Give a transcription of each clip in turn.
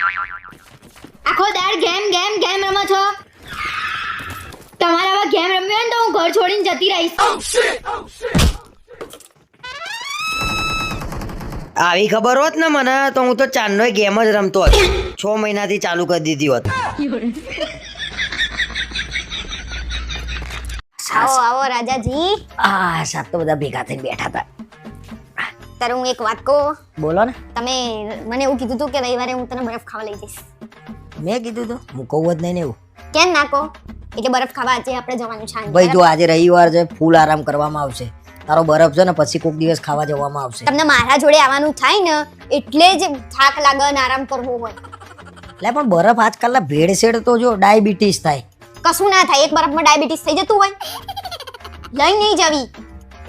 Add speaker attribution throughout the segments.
Speaker 1: આખો દાડ game game game રમો છો. તમારે આવા ગેમ રમવી હોય ને તો હું ઘર છોડીને જતી રહીશ.
Speaker 2: આવી ખબર હોત ને મને તો હું તો ચાંદનો ગેમ જ રમતો હતો. 6 મહિનાથી ચાલુ કરી દીધી હોત.
Speaker 1: આવો આવો રાજાજી.
Speaker 2: સાત તો બધા ભેગા થઈને બેઠા હતા.
Speaker 1: તારે હું એક વાત કહું.
Speaker 2: બોલો ને.
Speaker 1: તમે મને એવું કીધું હતું કે રવિવારે હું તને બરફ ખાવા લઈ જઈશ.
Speaker 2: મેં કીધું તો હું કહું જ નહીં ને એવું.
Speaker 1: કેમ ના કહો? એટલે બરફ ખાવા આજે આપણે જવાનું છે.
Speaker 2: ભાઈ જો આજે રવિવાર છે, ફૂલ આરામ કરવામાં આવશે. તારો બરફ છે ને પછી કોઈક દિવસ ખાવા જવામાં આવશે.
Speaker 1: તમને મારા જોડે આવવાનું થાય ને એટલે જ થાક લાગે ને આરામ કરવો હોય.
Speaker 2: એટલે પણ બરફ આજકાલના ભેળસેળ તો જો ડાયાબિટીસ થાય.
Speaker 1: કશું ના થાય. એક બરફમાં ડાયાબિટીસ થઈ જતું હોય. લઈ નહીં જવી.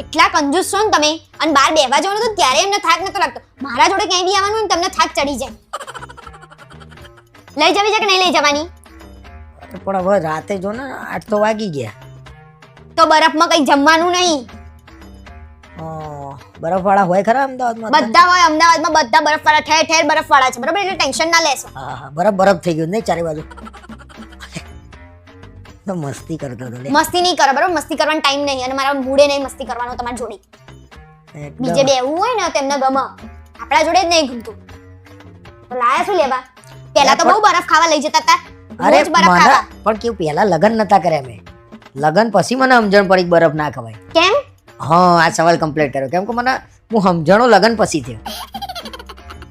Speaker 1: એટલા કંજૂસ છો ને તમે. અને બહાર બેહવા જવાનું તો ત્યારે એમને થાક નતો લાગતો. મારા જોડે ક્યાંય બી આવવાનું ને તમને થાક ચડી જાય. લઈ જવી છે કે નહીં લઈ જવાની?
Speaker 2: પણ હવે રાતે જો ને 8 તો વાગી ગયા.
Speaker 1: તો બરફમાં કઈ જમવાનું નહીં.
Speaker 2: બરફ વાળા હોય ખરા અમદાવાદમાં?
Speaker 1: બધા હોય અમદાવાદમાં. બધા બરફ વાળા ઠેર ઠેર બરફ વાળા છે. બરાબર, એટલે ટેન્શન ના લેશો.
Speaker 2: હા બરફ થઈ ગયું નહીં ચારે બાજુ. તો મસ્તી કરતો હતો.
Speaker 1: મસ્તી નહીં કરો બરાબર. મસ્તી કરવાનો ટાઈમ નહીં અને મારા મૂડે નહીં મસ્તી કરવાનો તમારી જોડે. બીજે બેવું હોય ને તેમને ગમે. આપણા જોડે જ નહીં ગમતું. તો લાયા શું લેવા? પહેલા તો બહુ બરફ ખાવા લઈ જતા હતા.
Speaker 2: અરે પણ કેવું પહેલા લગન નતા કર્યા મેં. લગન પછી મને સમજણ પડી બરફ ના ખવાય.
Speaker 1: કેમ?
Speaker 2: હા આ સવાલ કમ્પ્લીટ કર્યો. કેમ કે મને હું સમજણો લગન પછી થયો.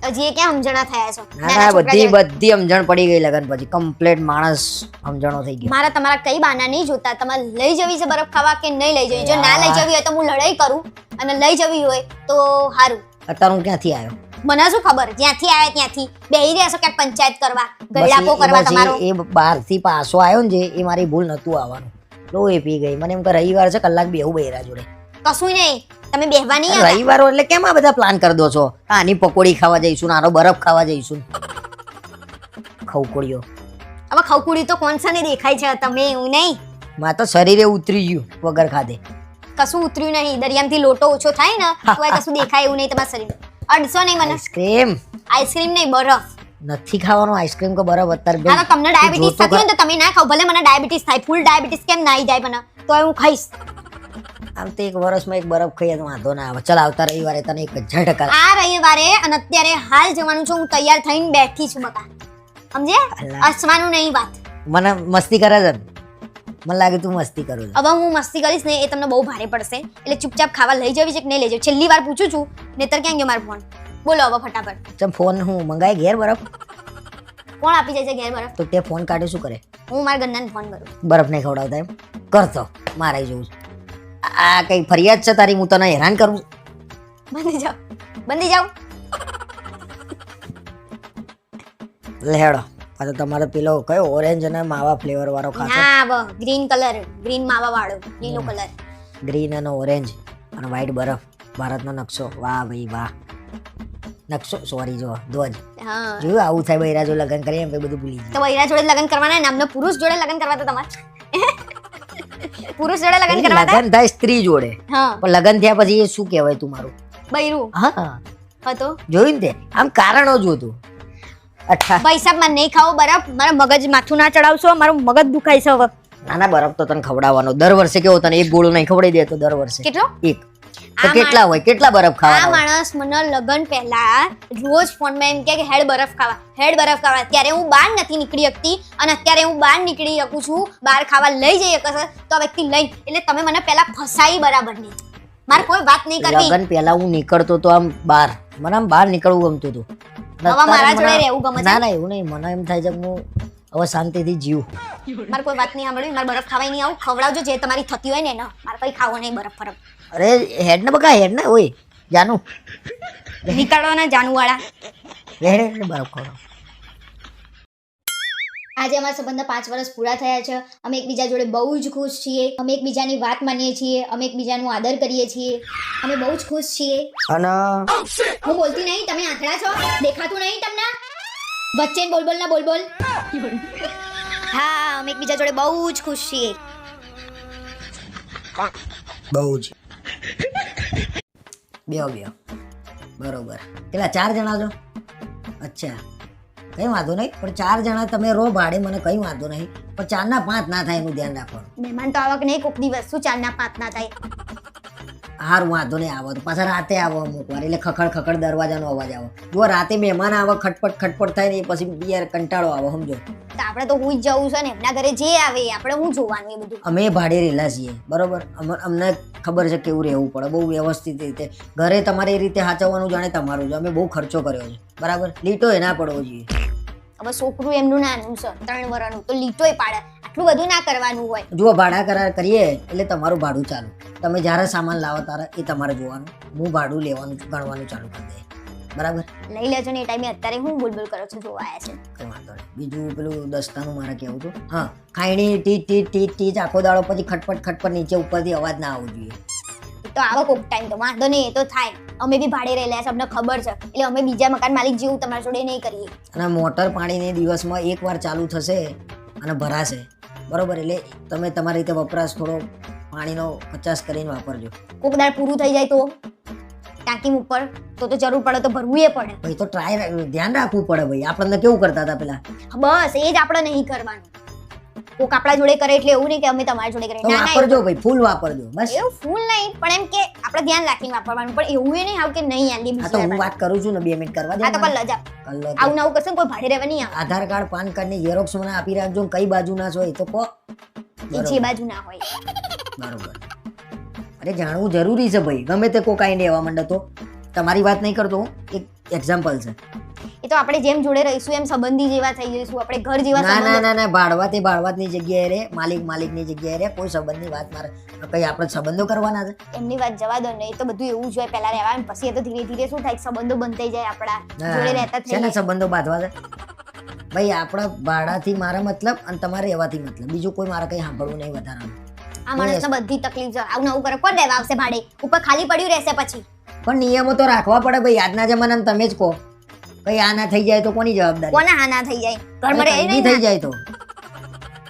Speaker 1: હજી ક્યાં સમજણા થયા છો?
Speaker 2: ના બધી સમજણ પડી ગઈ લગન પછી. કમ્પ્લીટ માણસ સમજણો થઈ ગયો.
Speaker 1: મારા તમારા કઈ બાના નહીં જોતા. તમારે લઈ જવી છે બરફ ખાવા કે નહીં લઈ જવી? જો ના લઈ જવી હોય તો હું લડાઈ કરું અને લઈ જવી હોય તો સારું.
Speaker 2: અત્યારે હું ક્યાંથી આવ્યો?
Speaker 1: મને શું ખબર? જ્યાંથી આવ્યા ત્યાંથી બેહી રહેશો ક્યાંક પંચાયત કરવા, ગળાપો કરવા તમારો.
Speaker 2: એ બહારથી પાછો આવ્યો ને જે એ મારી ભૂલ નતું આવવાનું. લોહી પી ગઈ. મને એમ કે રવિવાર છે કલાક બેહું બૈરા જોડે.
Speaker 1: કશું નહીં. તમે બેહવા નહીં આવ્યા.
Speaker 2: રવિવાર એટલે કેમ આ બધા પ્લાન કરી દો છો? આની પકોડી ખાવા જઈશું, આનો બરફ ખાવા જઈશું. ખવકોડીઓ.
Speaker 1: હવે ખવકુડી તો કોણ ને દેખાય છે તમે? એવું નહીં.
Speaker 2: માં તો શરીરે ઉતરી ગયું વગર ખાધે.
Speaker 1: કશું ઉતર્યું નહીં. દરિયામાંથી લોટો ઓછો થાય ને તો કશું દેખાય એવું નહીં તમારા શરીર. અડસો નહીં મને. આઈસ્ક્રીમ નહીં બરફ
Speaker 2: નથી ખાવાનો. આઈસ્ક્રીમ કે બરફ અત્યારે
Speaker 1: હા તો તમને ડાયાબિટીસ થતી હોય તો તમે ના ખાઓ. ભલે મને ડાયાબિટીસ થાય, ફૂલ ડાયાબિટીસ કેમ ના આવી જાય મને તો હું ખાઈશ.
Speaker 2: આમ તો એક વર્ષમાં એક બરફ ખાઈએ તો વાંધો ના આવે. ચાલ આવતા રવિવારે તને 1000%
Speaker 1: આ રવિવારે અને અત્યારે હાલ જવાનું છે. હું તૈયાર થઈને બેઠી છું બકા. સમજે? હસવાનું નહીં વાત.
Speaker 2: મને મસ્તી કરે છે. મને લાગે તું મસ્તી કરું છું.
Speaker 1: હવે હું મસ્તી કરીશ ને એ તમને બહુ ભારે પડશે. એટલે ચૂપચાપ ખાવા લઈ જવી છે કે નહીં લઈ જવી? છેલ્લી વાર પૂછું છું. નેતર ક્યાં ગયો મારો ફોન? બોલો હવે ફટાફટ.
Speaker 2: ચમ ફોન હું મંગાય ઘેર બરફ?
Speaker 1: કોણ આપી જાય છે ઘેર બરફ?
Speaker 2: તો તે ફોન કાઢે શું કરે?
Speaker 1: હું મારા ગન્નાને ફોન કરું.
Speaker 2: બરફ નહીં ખવડાવતા એમ કરતો મારે જોઉં. આ કઈ ફરિયાદ છે તારી? હું તને હેરાન કરું?
Speaker 1: બંધી જાવ. બંધી જાવ.
Speaker 2: લેડો. આ તો તમારો પેલો કયો ઓરેન્જ અને માવા ફ્લેવર વાળો ખાશો?
Speaker 1: ના ગ્રીન કલર. ગ્રીન માવા વાળો લીલો કલર.
Speaker 2: ગ્રીન અને ઓરેન્જ અને વ્હાઈટ બરફ. ભારતનો નકશો. વાહ ભાઈ વાહ. નકશો સોરી જો ધ્વજ.
Speaker 1: હા
Speaker 2: જોયું આવું થાય બૈરા જો લગન કરીએ એમ બધું ભૂલી
Speaker 1: તો બૈરા જોડે લગન કરવાના ને અમને પુરુષ જોડે લગન કરવા તો તમારે પુરુષ જોડે લગન કરવા
Speaker 2: લગન થાય સ્ત્રી જોડે.
Speaker 1: હા
Speaker 2: પણ લગન થયા પછી એ શું કહેવાય તું મારું?
Speaker 1: બૈરું.
Speaker 2: હા
Speaker 1: હતો
Speaker 2: જોયું ને તે આમ કારણો જોતું.
Speaker 1: ભાઈ સાહેબ મને નહીં ખાવો બરફ. મારા મગજ માથું ના ચડાવશો. મારું મગજ દુખાય છે હવે.
Speaker 2: નાના બરફ તો તને ખવડાવવાનો. દર વર્ષે કેવો તને એક ગોળો નહીં ખવડાવી દે તો દર વર્ષે
Speaker 1: કેટલો?
Speaker 2: એક. તો કેટલા હોય? કેટલા બરફ ખાવાના?
Speaker 1: આ માણસ મને લગન પહેલા રોજ ફોનમાં એમ કે હેડ બરફ ખાવા, હેડ બરફ ખાવા. ત્યારે હું બહાર નથી નીકળી શકતી અને અત્યારે હું બહાર નીકળી શકું છું. બહાર ખાવા લઈ જઈ શકે તો વ્યક્તિ લઈ. એટલે તમે મને પહેલા ફસાઈ બરાબર નહીં. મારે કોઈ વાત નહીં કરવી.
Speaker 2: લગન પહેલા હું નીકળતો તો આમ બહાર. મને આમ બહાર નીકળવું ગમતું હતું.
Speaker 1: હવે મારા જોડે રહેવું ગમે છે?
Speaker 2: ના ના એવું નહીં. મને એમ થાય છે કે હું હવે શાંતિથી જીવું.
Speaker 1: મારે કોઈ વાત નહીં સાંભળવી. મારે બરફ ખાવાય નહીં આવું. ખવડાવજો જે તમારી થતી હોય ને. મારે કઈ ખાવો નહીં બરફ ફરફ.
Speaker 2: અરે હેડ ને બકા હેડ ને ઓય જાનું
Speaker 1: નીકળો ને જાનુ વાળા.
Speaker 2: હેડ બરફ ખવડાવ.
Speaker 1: આજે અમારા સંબંધના 5 વર્ષ પૂરા થયા છે. અમે એકબીજા જોડે બહુ જ ખુશ છીએ. અમે એકબીજાની વાત માનીએ છીએ. અમે એકબીજાનું આદર કરીએ છીએ. અમે બહુ જ ખુશ છીએ.
Speaker 2: અને
Speaker 1: હું બોલતી નહીં. તમે આંધળા છો? દેખાતું નહીં તમને? વચ્ચે બોલ બોલ ના બોલ બોલ. હા અમે એકબીજા જોડે બહુ જ ખુશ છીએ.
Speaker 2: બહુ જ. બેહો બરોબર. કેટલા 4 જણા છો? અચ્છા કઈ વાંધો નહીં, પણ 4 જણા તમે રહો ભાડે, મને કઈ વાંધો નહીં, પણ 4 ના 5 ના થાય એનું ધ્યાન રાખવાનું.
Speaker 1: મહેમાન તો આવક નહીં કોક દિવસ શું 4 ના 5 ના થાય.
Speaker 2: હારું વાંધો નહીં, આવો તો પાછા રાતે આવો અમુક વાર, એટલે ખખડ ખખડ દરવાજાનો અવાજ આવો. જો રાતે મહેમાન આવે ખટપટ ખટપટ થાય ને એ પછી યાર કંટાળો આવે, સમજો.
Speaker 1: તો આપણે તો હું જ જવું છે ને, એમના ઘરે જે આવે એ આપણે હું જોવાનું એ બધું.
Speaker 2: અમે ભાડે રહેલા છીએ, બરોબર, અમને ખબર છે કેવું રહેવું પડે, બહુ વ્યવસ્થિત રીતે. ઘરે તમારે એ રીતે સાચવવાનું જાણે તમારું છે, અમે બહુ ખર્ચો કર્યો છે, બરાબર, લીટો એ ના પડવો જોઈએ.
Speaker 1: હવે છોકરું એમનું નાનું છે 3 વર્ષનું, તો લીટોય પાડે, આટલું બધું ના કરવાનું હોય.
Speaker 2: જુઓ, ભાડા કરાર કરીએ એટલે તમારું ભાડું ચાલુ, તમે જ્યારે સામાન લાવો ત્યારે એ તમારે જોવાનું, હું ભાડું લેવાનું ગણવાનું ચાલુ કરી દે, બરાબર.
Speaker 1: લઈ લેજો ને એ ટાઈમે. અત્યારે હું બોલબોલ કરો છો જોવા આવ્યા છે.
Speaker 2: કઈ વાંધો નહીં. બીજું પેલું દસ્તાનું મારે કહેવું હતું, હા, ખાયણી ટીચ ટીચ ટીચ ટીચ આખો દાડો, પછી ખટપટ ખટપટ નીચે ઉપરથી અવાજ ના આવવો જોઈએ.
Speaker 1: એ તો આવો કોક ટાઈમ તો વાંધો નહીં, એ તો થાય. અમે બી ભાડે રહેલા છે, અમને ખબર છે, એટલે અમે બીજા મકાન માલિક જેવું તમારા જોડે નહીં કરીએ.
Speaker 2: અને મોટર પાણીને દિવસમાં 1 વાર ચાલુ થશે અને ભરાશે, બરોબર, એટલે તમે તમારી રીતે વપરાશ થોડો પાણીનો 50 કરીને વાપરજો.
Speaker 1: કોક દાડ પૂરું થઈ જાય તો ટાંકી ઉપર તો જરૂર પડે તો ભરવું એ પડે.
Speaker 2: ભાઈ તો ટ્રાય ધ્યાન રાખવું પડે ભાઈ. આપણને કેવું કરતા હતા પેલા,
Speaker 1: બસ એ જ આપણે નહીં કરવાનું. કોક આપણા જોડે કરે એટલે એવું નહીં કે અમે તમારા જોડે કરીએ.
Speaker 2: તો વાપરજો ભાઈ, ફૂલ વાપરજો બસ.
Speaker 1: એવું ફૂલ નહીં, પણ એમ કે આપણે ધ્યાન રાખીને વાપરવાનું, પણ એવું એ નહીં આવ કે નહીં આલી
Speaker 2: આ તો હું વાત કરું છું ને, 2 મિનિટ કરવા દે.
Speaker 1: આ તો કલ જ આવું નવું કરશે કોઈ ભાડે રહેવા નહીં આવે.
Speaker 2: આધાર કાર્ડ પાન કાર્ડ ની ઝેરોક્સ મને આપી રાખજો, કઈ બાજુ ના છો એ તો કહો.
Speaker 1: એ જે બાજુ ના હોય.
Speaker 2: બરોબર. અરે જાણવું જરૂરી છે ભાઈ, ગમે તે કોક આઈને એવા માંડે તો. તમારી વાત નહીં કરતો, એક એક્ઝામ્પલ છે.
Speaker 1: એ તો આપણે જેમ જોડે રહીશું એમ સંબંધી જેવા થઈ જઈશું, આપણે ઘર જેવા
Speaker 2: ના ના
Speaker 1: સંબંધ.
Speaker 2: ના ના, ભાડવાતની જગ્યાએ રે, માલિકની જગ્યાએ રે, કોઈ સંબંધની વાત મારે કઈ આપણે સંબંધો કરવાના છે.
Speaker 1: એમની વાત જવા દો ને, એ તો બધું એવું જ હોય પહેલા રહેવા, પછી એ તો ધીરે ધીરે શું થાય સંબંધો બંધાઈ જાય, આપણા જોડે રહેતા થઈ
Speaker 2: છે ને
Speaker 1: જાય.
Speaker 2: સંબંધો બાંધવા છે ભાઈ. આપણા ભાડાથી મારા મતલબ અને તમારે રહેવાથી મતલબ, બીજું કોઈ મારે કઈ સાંભળવું નહીં વધારાનું.
Speaker 1: આ માણસને બધી તકલીફ છે, આવું નવું કરે કોણ રહેવા આવશે ભાડે? ઉપર ખાલી પડ્યું રહેશે પછી.
Speaker 2: પણ નિયમો તો રાખવા પડે ભાઈ, આજના જમાનામાં તમે જ કહો, કઈ આ ના થઈ જાય તો કોની જવાબદારી?
Speaker 1: કોના હા ના થઈ જાય? ઘરમાં રહે
Speaker 2: કઈ બી
Speaker 1: નહીં
Speaker 2: થઈ
Speaker 1: ને.
Speaker 2: જાય તો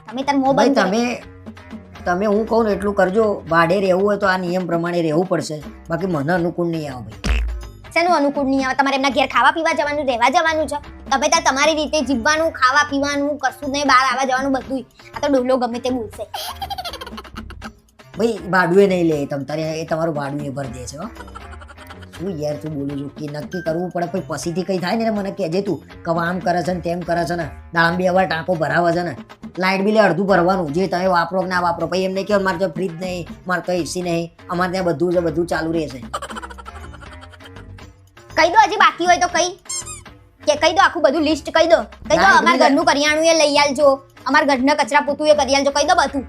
Speaker 1: તમે તાર મોં
Speaker 2: ભાઈ
Speaker 1: બંધ કરો.
Speaker 2: તમે હું કહું ને એટલું કરજો. ભાડે રહેવું હોય તો આ નિયમ પ્રમાણે રહેવું પડશે, બાકી મને અનુકૂળ નહીં આવે ભાઈ.
Speaker 1: શેનું અનુકૂળ નહીં આવે? તમારે એમના ઘેર ખાવા પીવા જવાનું, રહેવા જવાનું છે. તમે તાર તમારી રીતે જીવવાનું, ખાવા પીવાનું કશું નહીં, બહાર આવવા જવાનું બધું. આ તો ડોલો ગમે તે બોલશે.
Speaker 2: ભાઈ ભાડું નહીં લે તમ તારે, એ તમારું ભાડું એ ભરી દે છે. હો શું યાર તું બોલું છું કે નક્કી કરવું પડે, પછી પછીથી કઈ થાય ને મને કહેજે તું કે આમ કરે છે ને તેમ કરે છે ને, દામ 2 વાર ટાંકો ભરાવે છે ને, લાઇટ બિલ અડધું ભરવાનું, જે તમે વાપરો કે ના વાપરો. પછી એમને કહો મારે તો ફ્રીજ નહીં, મારે તો એસી નહીં, અમારે ત્યાં બધું છે, બધું ચાલુ રહેશે.
Speaker 1: કહી દો હજી બાકી હોય તો કે કહી દો, આખું બધું લિસ્ટ કહી દો. કહી દો અમારા ઘરનું કરિયાણું એ લઈ આલજો, અમારા ઘરના કચરા પોતું એ કરી આલજો, કહી દો બધું.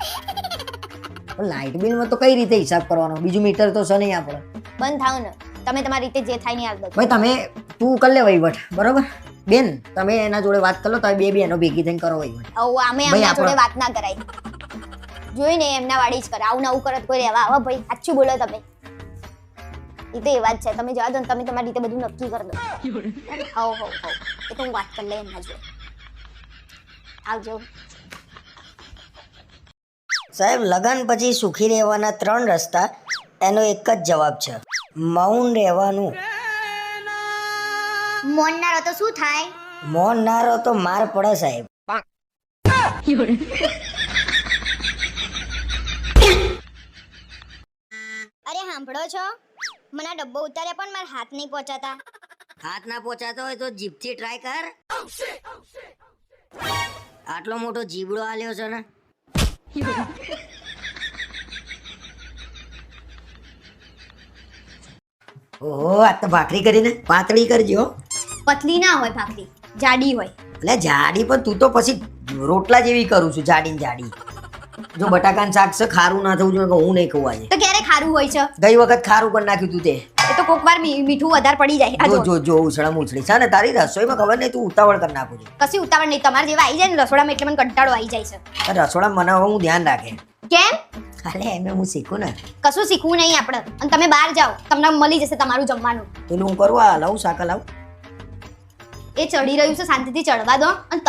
Speaker 2: પણ લાઇટ બિલમાં તો કઈ રીતે હિસાબ કરવાનો? બીજું મીટર તો છે નહીં આપણે.
Speaker 1: બંધ થાવ ને, તમે તમારી રીતે જે થાય ને આલ દો.
Speaker 2: ભાઈ તમે તું કરી લે વહીવટ, બરોબર બેન? તમે એના જોડે વાત કરો, તમે 2 બહેનો ભેગી થઈને કરો વહીવટ.
Speaker 1: આવું આમે
Speaker 2: ભાઈ
Speaker 1: એમના જોડે વાત ના કરાય. જોઈને એમના વાળી જ કરે, આવું નવું કરત કોઈ રહેવા આવો ભાઈ. સાચું બોલો તમે. એ તો એ વાત છે, તમે જવા દો ને, તમે તમારી રીતે બધું નક્કી કરી દો. હો એ તો હું વાત કરી લઈ એમના જોડે. આવજો.
Speaker 2: સાહેબ, લગન પછી સુખી રહેવાના 3 રસ્તા, એનો એક જ જવાબ છે, મૌન રહેવાનું.
Speaker 1: મૌન ના રહો તો શું થાય?
Speaker 2: મૌન ના રહો તો માર પડે સાહેબ.
Speaker 1: અરે સાંભળો છો, મને આ ડબ્બો ઉતાર્યા પણ મારા હાથ નહીં પહોંચાતા.
Speaker 2: હાથ ના પહોંચાતો હોય તો જીભથી ટ્રાય કર. આટલો મોટો જીબડો આલ્યો છે ને. ઓહો, આ તો ભાખરી કરીને પાતળી કરજો.
Speaker 1: પતલી ના હોય ભાખરી, જાડી હોય.
Speaker 2: એટલે જાડી, પણ તું તો પછી રોટલા જેવી કરું છું, જાડી ને જાડી. જો બટાકાનું શાક છે, ખારું ના થવું જોઈએ, હું નહીં ખવાય.
Speaker 1: તો ક્યારે ખારું હોય છે?
Speaker 2: ગઈ વખત ખારું કરી નાખ્યું તું તે.
Speaker 1: એ તો કોક વાર મીઠું વધારે પડી જાય. આ
Speaker 2: જો ઉછળા મુછળી છે ને તારી રસોઈમાં, ખબર નહીં તું ઉતાવળ કરી નાખું છું.
Speaker 1: કશી ઉતાવળ નહીં, તમારે જેવા આવી જાય ને રસોડામાં એટલે મને કંટાળો આવી જાય છે.
Speaker 2: રસોડા મને હવે હું ધ્યાન રાખે.
Speaker 1: કેમ?
Speaker 2: ખાલી એમ હું શીખું ને.
Speaker 1: કશું શીખવું નહીં આપણે. અને તમે બહાર જાઓ, તમને મળી જશે તમારું જમવાનું.
Speaker 2: પેલું હું કરું, આ લાવું શાક લાવું.
Speaker 1: એ ચડી રહ્યું છે, શાંતિથી ચડવા દો. અને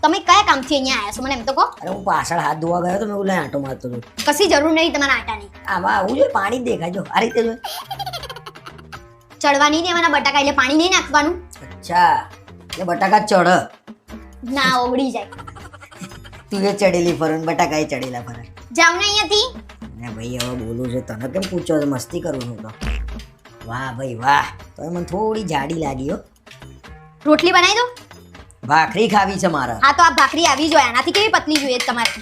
Speaker 1: તમે કયા કામથી અહીંયા આવ્યા છો મને એમ તો કહો.
Speaker 2: અરે હું પાછળ હાથ ધોવા ગયો તો મેં બોલે આંટો મારતો હતો.
Speaker 1: કશી જરૂર નહીં તમારા આટાની.
Speaker 2: આમાં આવું જોઈએ, પાણી જ દેખાય. જો આ રીતે જો
Speaker 1: ચડવા નહીં દેવાના બટાકા, એટલે પાણી નહીં નાખવાનું.
Speaker 2: અચ્છા, એટલે બટાકા ચઢ.
Speaker 1: ના ઓગળી જાય.
Speaker 2: તું એ ચડેલી ફરન બટાકા એ ચડેલા ફરન.
Speaker 1: જાવ ને અહીંયાથી.
Speaker 2: ને ભાઈ હવે બોલું છું તને કેમ પૂછો છો? મસ્તી કરું છું તો. વાહ ભાઈ વાહ, તો મને થોડી જાડી લાગી હો.
Speaker 1: રોટલી બનાવી દો.
Speaker 2: ભાખરી ખાવી છે મારે.
Speaker 1: હા તો આ ભાખરી આવી જોઈએ. આનાથી કેવી પતલી જોઈએ તમારે?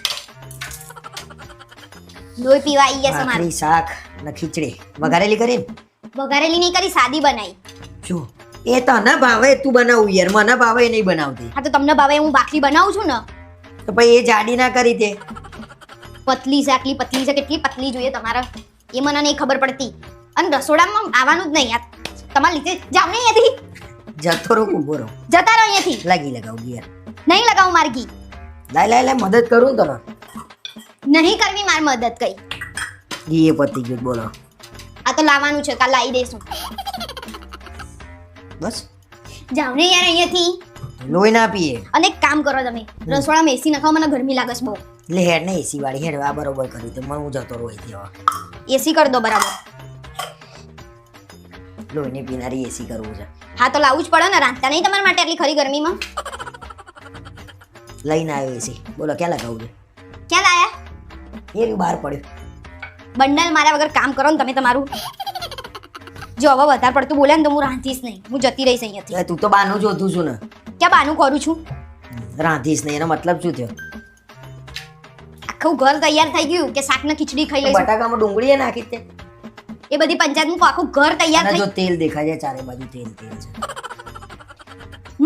Speaker 1: લોહી પીવા આવી ગયા તમારે.
Speaker 2: ભાખરી શાક ને ખીચડી વઘારેલી કરી.
Speaker 1: વઘારેલી નહીં કરી, સાદી બનાવી.
Speaker 2: જો એ તને ભાવે તું બનાવું યાર, મને ભાવે એ નહીં બનાવતી.
Speaker 1: હા તો તમને ભાવે હું ભાખરી બનાવું છું ને.
Speaker 2: તો પછી એ જાડી ના કરી દે.
Speaker 1: પતલી છે, આટલી પતલી છે, કેટલી પતલી જોઈએ તમારે એ મને નહીં ખબર પડતી. અને રસોડામાં આવવાનું જ નહીં. આ તમારા લીધે જાવ ને અહીંયાથી.
Speaker 2: જતો રહો, ઊભો રહો.
Speaker 1: જતા રહો અહીંયાથી.
Speaker 2: લાગી લગાવું યાર.
Speaker 1: નહીં લગાવું મારી ઘી.
Speaker 2: લાય મદદ કરું તને.
Speaker 1: નહીં કરવી મારી મદદ કઈ.
Speaker 2: ઘી એ પતી ગયું બોલો.
Speaker 1: આ તો લાવવાનું છે, કાલ લાવી દઈશું.
Speaker 2: બસ
Speaker 1: જાવ ને યાર અહીંયાથી.
Speaker 2: લોહી ના પીએ.
Speaker 1: અને એક કામ કરો તમે, રસોડામાં એસી નખાવો, મને ગરમી લાગે છે બહુ.
Speaker 2: એટલે હેડ ને એસી વાળી હેડ આ બરોબર કર્યું તો હું જતો રહું અહીંથી હવે.
Speaker 1: એસી કરી દો બરાબર.
Speaker 2: લોહીની પીનારી એસી કરવું છે.
Speaker 1: હા તો લાવવું જ પડે ને, રાંધતા નહીં તમારા માટે આટલી ખરી ગરમીમાં.
Speaker 2: લઈને આવ્યો એસી. બોલો ક્યાં લગાવું છે?
Speaker 1: ક્યાં લાયા?
Speaker 2: એ રહ્યું બહાર પડ્યું.
Speaker 1: બંડલ માર્યા વગર કામ કરો ને તમે તમારું. જો હવે વધારે પડતું બોલે ને તો હું રાંધીશ નહીં, હું જતી રહીશ અહીંયાથી.
Speaker 2: તું તો બાનું જોતું છું ને.
Speaker 1: ક્યાં બાનું કરું છું?
Speaker 2: રાંધીશ નહીં એનો મતલબ શું થયો?
Speaker 1: આખું ઘર તૈયાર થઈ ગયું કે શાક ને ખીચડી ખાઈ લઈશું.
Speaker 2: બટાકામાં ડુંગળી એ નાખી તે.
Speaker 1: એ બધી પંચાયત મૂકો, આખું ઘર તૈયાર
Speaker 2: અને
Speaker 1: થઈ.
Speaker 2: જો તેલ દેખાય છે ચારે બાજુ તેલ છે.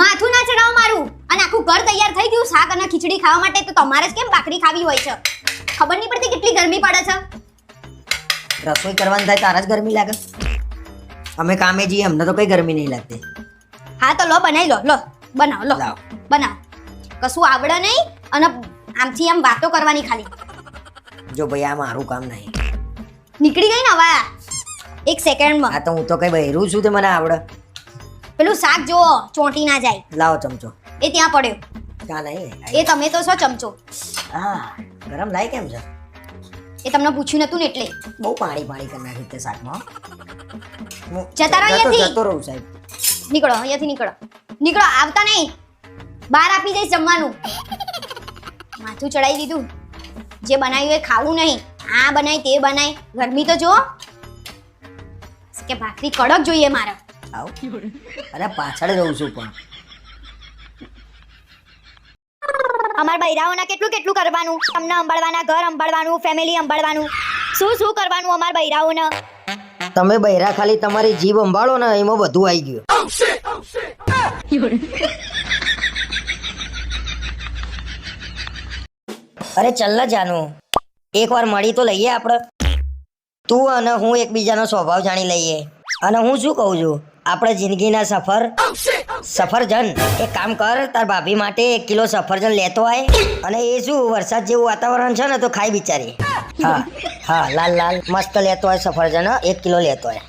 Speaker 1: માથું ના ચડાવો મારું. અને આખું ઘર તૈયાર થઈ ગયું શાક અને ખીચડી ખાવા માટે, તો તમારે જ કેમ ભાખરી ખાવી હોય છે? ખબર નહીં પડતી કેટલી ગરમી પડે છે.
Speaker 2: રસોઈ કરવાની થાય તારા જ ગરમી લાગે. અમે કામે જઈએ અમને તો કઈ ગરમી નહીં લાગતી.
Speaker 1: હા તો લો બનાવી લો બનાવો લો
Speaker 2: લાવ.
Speaker 1: બનાવો. કશું આવડે નહીં અને આમથી આમ વાતો કરવાની ખાલી.
Speaker 2: જો ભાઈ આ મારું કામ નહીં.
Speaker 1: નીકળી ગઈ ને હવે એક સેકન્ડમાં.
Speaker 2: આ તો હું તો કઈ બહેરું છું તે મને આવડે.
Speaker 1: પેલું શાક જુઓ, ચોંટી ના જાય.
Speaker 2: લાવો ચમચો.
Speaker 1: એ ત્યાં પડ્યો.
Speaker 2: ક્યાં નહીં?
Speaker 1: એ તમે તો છો ચમચો.
Speaker 2: હા ગરમ લાય કેમ છે?
Speaker 1: એ તમને પૂછ્યું નતું ને એટલે.
Speaker 2: બહુ પાણી કરી નાખ્યું તે શાકમાં.
Speaker 1: જતા રહો અહીંયાથી.
Speaker 2: જતો રહું સાહેબ.
Speaker 1: નીકળો અહીંયાથી, નીકળો. આવતા નહીં. બહાર આપી દઈશ જમવાનું. માથું ચડાવી દીધું. જે બનાવ્યું એ ખાવું નહીં. આ બનાય તે બનાય. ગરમી તો જુઓ કે ભાખરી કડક જોઈએ મારે.
Speaker 2: આવ અરે પાછળ રહું છું પણ.
Speaker 1: અમાર બૈરાઓના કેટલું કેટલું કરવાનું. તમને સંભાળવાના, ઘર સંભાળવાનું, ફેમિલી સંભાળવાનું, શું કરવાનું અમાર બૈરાઓને.
Speaker 2: તમે બૈરા ખાલી તમારી જીભ સંભાળો ને એમાં બધું આવી ગયું. અરે ચલ ને જાનું, એકવાર મળી તો લઈએ આપણે. તું અને હું એકબીજાનો સ્વભાવ જાણી લઈએ. અને હું શું કહું છું, આપણે જિંદગીના સફરજન એક કામ કર, તાર ભાભી માટે 1 કિલો સફરજન લેતો આય. અને એ શું વરસાદ જેવું વાતાવરણ છે ને તો ખાઈ બિચારી. હા લાલ મસ્ત લેતો હોય સફરજન, 1 કિલો લેતો હોય.